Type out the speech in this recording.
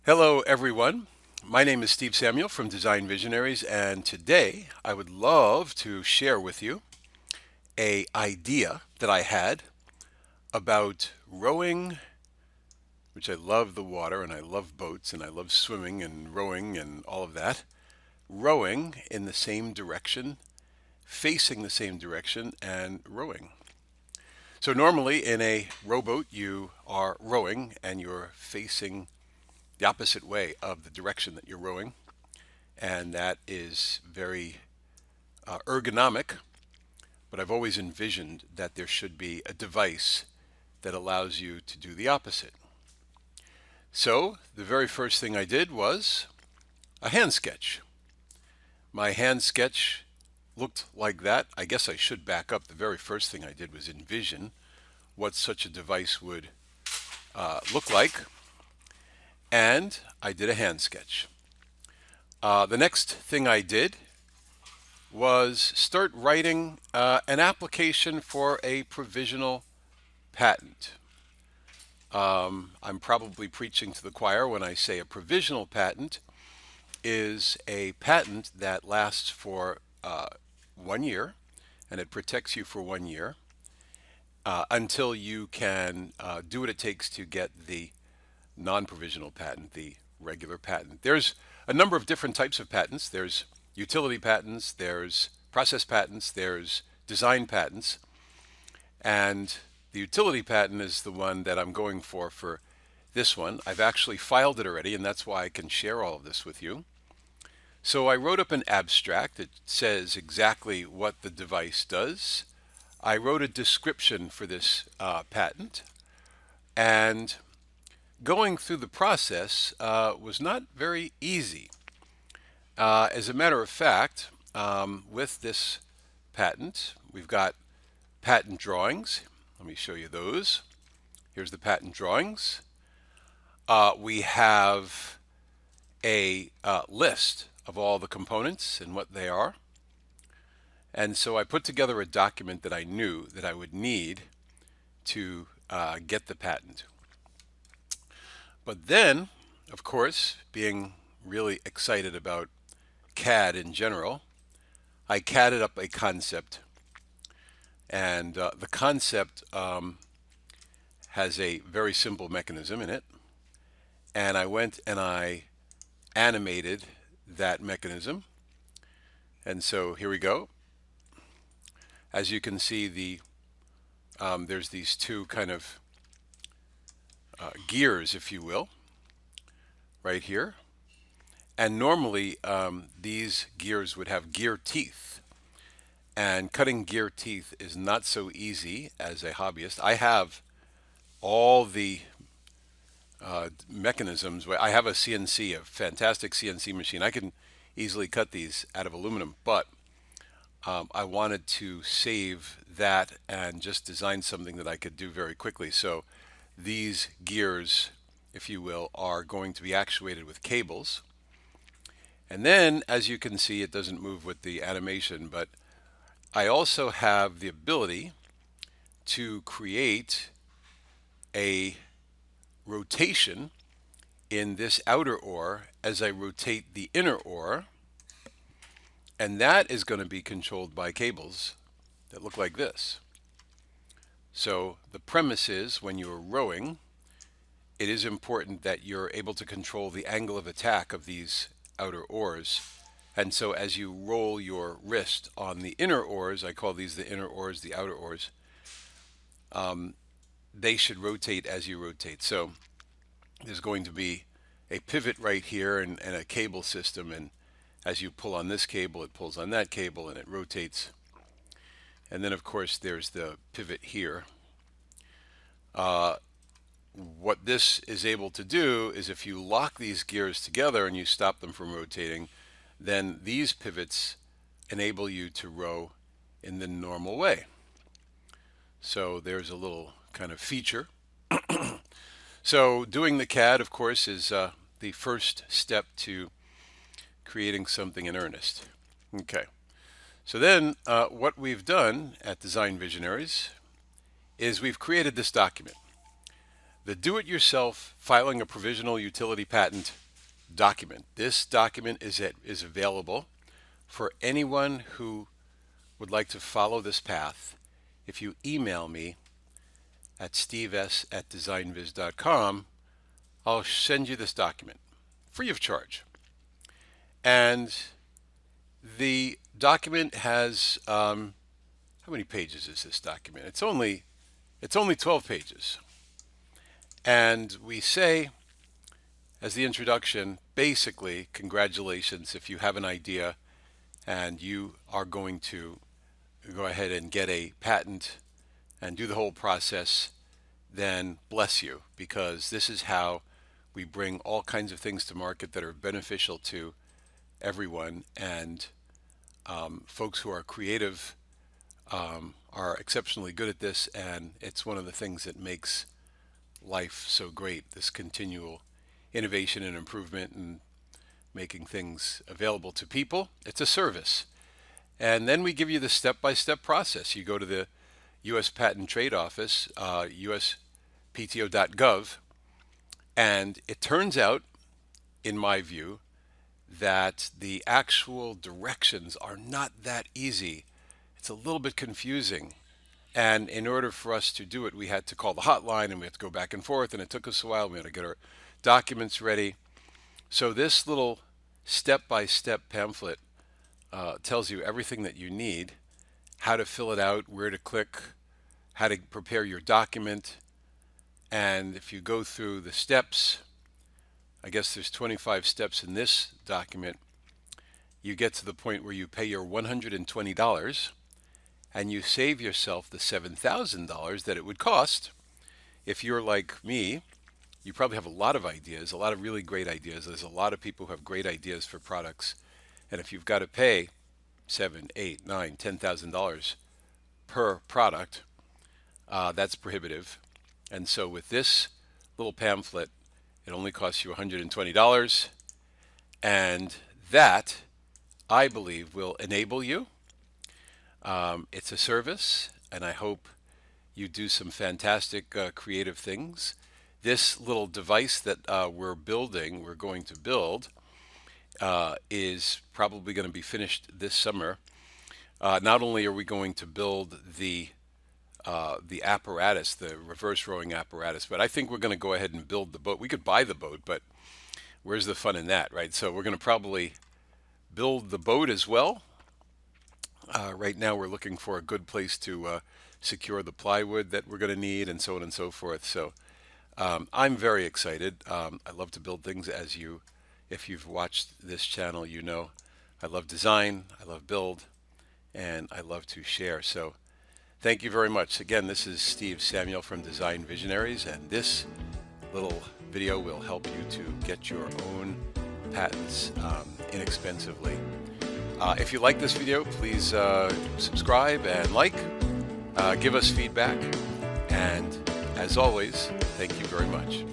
Hello, everyone. My name is Steve Samuel from Design Visionaries, and today I would love to share with you a idea that I had about rowing, which I love the water and I love boats and I love swimming and rowing and all of that. Rowing in the same direction, facing the same direction, and rowing. So normally in a rowboat, you are rowing and you're facing the opposite way of the direction that you're rowing. And that is very ergonomic, but I've always envisioned that there should be a device that allows you to do the opposite. So the very first thing I did was a hand sketch. My hand sketch looked like that. I guess I should back up. The very first thing I did was envision what such a device would look like, and I did a hand sketch. The next thing I did was start writing an application for a provisional patent. I'm probably preaching to the choir when I say a provisional patent is a patent that lasts for 1 year and it protects you for 1 year until you can do what it takes to get the non-provisional patent, the regular patent. There's a number of different types of patents. There's utility patents, there's process patents, there's design patents, and the utility patent is the one that I'm going for this one. I've actually filed it already, and that's why I can share all of this with you. So I wrote up an abstract that says exactly what the device does. I wrote a description for this patent, and going through the process was not very easy. As a matter of fact, with this patent, we've got patent drawings. Let me show you those. Here's the patent drawings. We have a list of all the components and what they are. And so I put together a document that I knew that I would need to get the patent. But then, of course, being really excited about CAD in general, I CAD'd up a concept. And the concept has a very simple mechanism in it. And I went and I animated that mechanism. And so here we go. As you can see, there's these two kind of gears, if you will, right here. And normally these gears would have gear teeth. And cutting gear teeth is not so easy as a hobbyist. I have all the mechanisms. I have a CNC, a fantastic CNC machine. I can easily cut these out of aluminum, but I wanted to save that and just design something that I could do very quickly. So these gears, if you will, are going to be actuated with cables. And then, as you can see, it doesn't move with the animation, but I also have the ability to create a rotation in this outer oar as I rotate the inner oar, and that is going to be controlled by cables that look like this. So the premise is when you're rowing, it is important that you're able to control the angle of attack of these outer oars. And so as you roll your wrist on the inner oars, I call these the inner oars, the outer oars, they should rotate as you rotate. So there's going to be a pivot right here and a cable system, and as you pull on this cable, it pulls on that cable and it rotates. And then of course there's the pivot here. What this is able to do is if you lock these gears together and you stop them from rotating, then these pivots enable you to row in the normal way. So there's a little kind of feature. So doing the CAD, of course, is the first step to creating something in earnest. Okay. So then what we've done at Design Visionaries is we've created this document. the do-it-yourself filing a provisional utility patent document. This document is available for anyone who would like to follow this path. If you email me at steves@designviz.com, I'll send you this document free of charge. And the document has, how many pages is this document? It's only 12 pages. And we say, as the introduction, basically, congratulations if you have an idea and you are going to go ahead and get a patent and do the whole process, then bless you, because this is how we bring all kinds of things to market that are beneficial to everyone. And folks who are creative are exceptionally good at this, and it's one of the things that makes life so great, this continual innovation and improvement and making things available to people. It's a service. And then we give you the step-by-step process. You go to the U.S. Patent and Trade Office, uspto.gov, and it turns out, in my view, that the actual directions are not that easy. It's a little bit confusing. And in order for us to do it, we had to call the hotline and we had to go back and forth, and it took us a while. We had to get our documents ready. So this little step-by-step pamphlet tells you everything that you need, how to fill it out, where to click, how to prepare your document. And if you go through the steps, I guess there's 25 steps in this document, you get to the point where you pay your $120 and you save yourself the $7,000 that it would cost. If you're like me, you probably have a lot of ideas, a lot of really great ideas. There's a lot of people who have great ideas for products. And if you've got to pay $7,000, $8,000, $9,000, $10,000 per product, that's prohibitive. And so with this little pamphlet, it only costs you $120. And that, I believe, will enable you. It's a service, and I hope you do some fantastic creative things. This little device that we're going to build, is probably going to be finished this summer. Not only are we going to build the apparatus, the reverse rowing apparatus, but I think we're going to go ahead and build the boat. We could buy the boat, but where's the fun in that, right? So we're going to probably build the boat as well. Right now we're looking for a good place to secure the plywood that we're going to need, and so on and so forth. So I'm very excited. I love to build things, if you've watched this channel, you know I love design, I love build, and I love to share. So thank you very much. Again, this is Steve Samuel from Design Visionaries, and this little video will help you to get your own patents inexpensively. If you like this video, please subscribe and like, give us feedback, and as always, thank you very much.